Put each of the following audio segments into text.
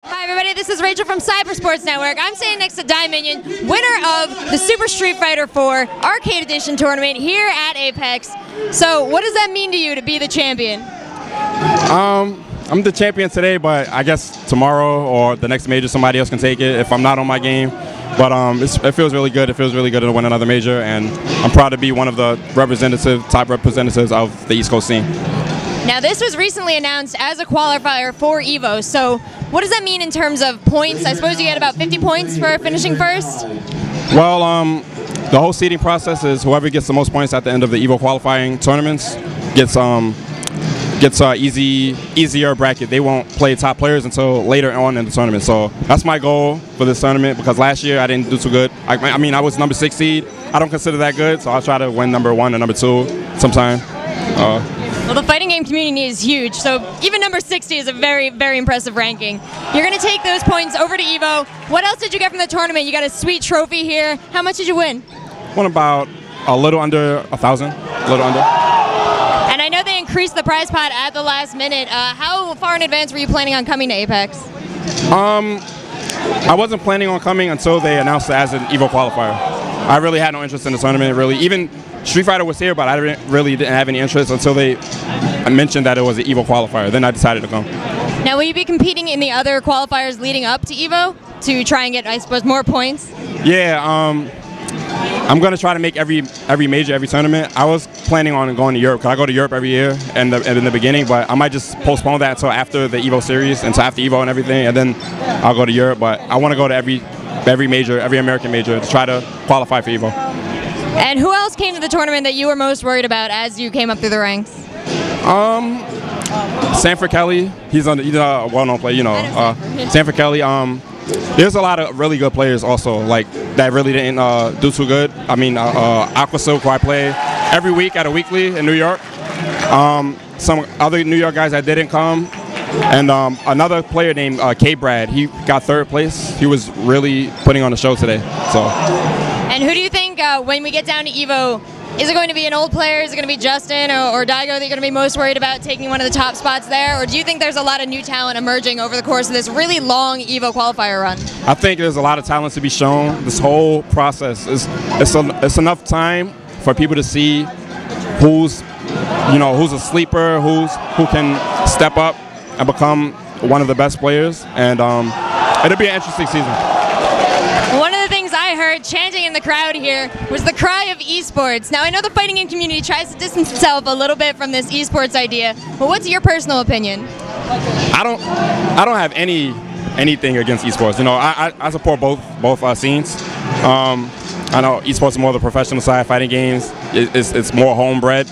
Hi everybody, this is Rachel from Cybersports Network. I'm sitting next to Di3mini0n, winner of the Super Street Fighter 4 Arcade Edition tournament here at Apex. So what does that mean to you to be the champion? I'm the champion today, but I guess tomorrow or the next major somebody else can take it if I'm not on my game. But it feels really good. It feels really good to win another major, and I'm proud to be one of the top representatives of the East Coast scene. Now this was recently announced as a qualifier for EVO, so what does that mean in terms of points? I suppose you get about 50 points for finishing first? Well, the whole seeding process is whoever gets the most points at the end of the EVO qualifying tournaments gets easier bracket. They won't play top players until later on in the tournament. So that's my goal for this tournament, because last year I didn't do too good. I mean, I was number 6 seed. I don't consider that good, so I'll try to win number 1 or number 2 sometime. Well, the fighting game community is huge, so even number 60 is a very, very impressive ranking. You're going to take those points over to EVO. What else did you get from the tournament? You got a sweet trophy here. How much did you win? Won about a little under 1,000, a little under. And I know they increased the prize pot at the last minute. How far in advance were you planning on coming to Apex? I wasn't planning on coming until they announced it as an EVO qualifier. I really had no interest in the tournament, really. Even Street Fighter was here, but I really didn't have any interest until they mentioned that it was an EVO qualifier. Then I decided to come. Now, will you be competing in the other qualifiers leading up to EVO to try and get, I suppose, more points? Yeah, I'm going to try to make every major, every tournament. I was planning on going to Europe, because I go to Europe every year in the beginning, but I might just postpone that until after the EVO series, until after EVO and everything, and then I'll go to Europe. But I want to go to every major, every American major, to try to qualify for EVO. And who else came to the tournament that you were most worried about as you came up through the ranks? Sanford Kelly, he's a well-known player, you know. Sanford Kelly. There's a lot of really good players also, like that really didn't do too good. I mean, Aqua Silk, who I play every week at a weekly in New York. Some other New York guys that didn't come, and another player named K-Brad. He got 3rd place. He was really putting on the show today. So. And who do you think when we get down to EVO? Is it going to be an old player? Is it going to be Justin or Daigo that you're going to be most worried about taking one of the top spots there? Or do you think there's a lot of new talent emerging over the course of this really long EVO qualifier run? I think there's a lot of talent to be shown. This whole process it's enough time for people to see who's a sleeper, who can step up and become one of the best players, and it'll be an interesting season. One of the things I heard chanting in the crowd here was the cry of esports. Now, I know the fighting game community tries to distance itself a little bit from this esports idea, but what's your personal opinion? I don't have anything against esports. You know, I support both scenes. I know esports is more the professional side. Fighting games it's more homebred,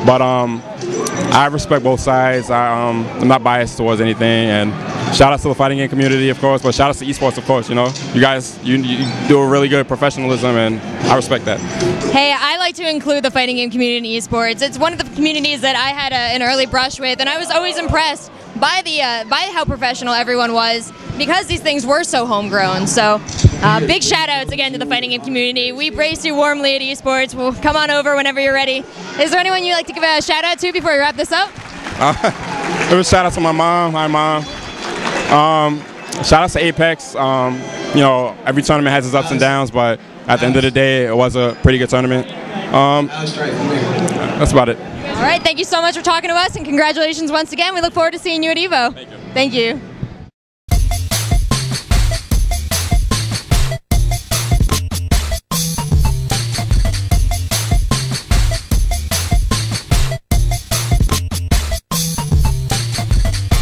but I respect both sides. I'm not biased towards anything, and shout out to the fighting game community, of course, but shout out to esports, of course. You know, you guys, you do a really good professionalism, and I respect that. Hey, I like to include the fighting game community in esports. It's one of the communities that I had an early brush with, and I was always impressed by how professional everyone was, because these things were so homegrown. So, big shout outs again to the fighting game community. We embrace you warmly at esports. We'll come on over whenever you're ready. Is there anyone you'd like to give a shout out to before we wrap this up? It was shout out to my mom. Hi, Mom. Shout out to Apex. You know, every tournament has its ups and downs, but at the end of the day, it was a pretty good tournament. That's about it. All right, thank you so much for talking to us, and congratulations once again. We look forward to seeing you at EVO. Thank you. Thank you.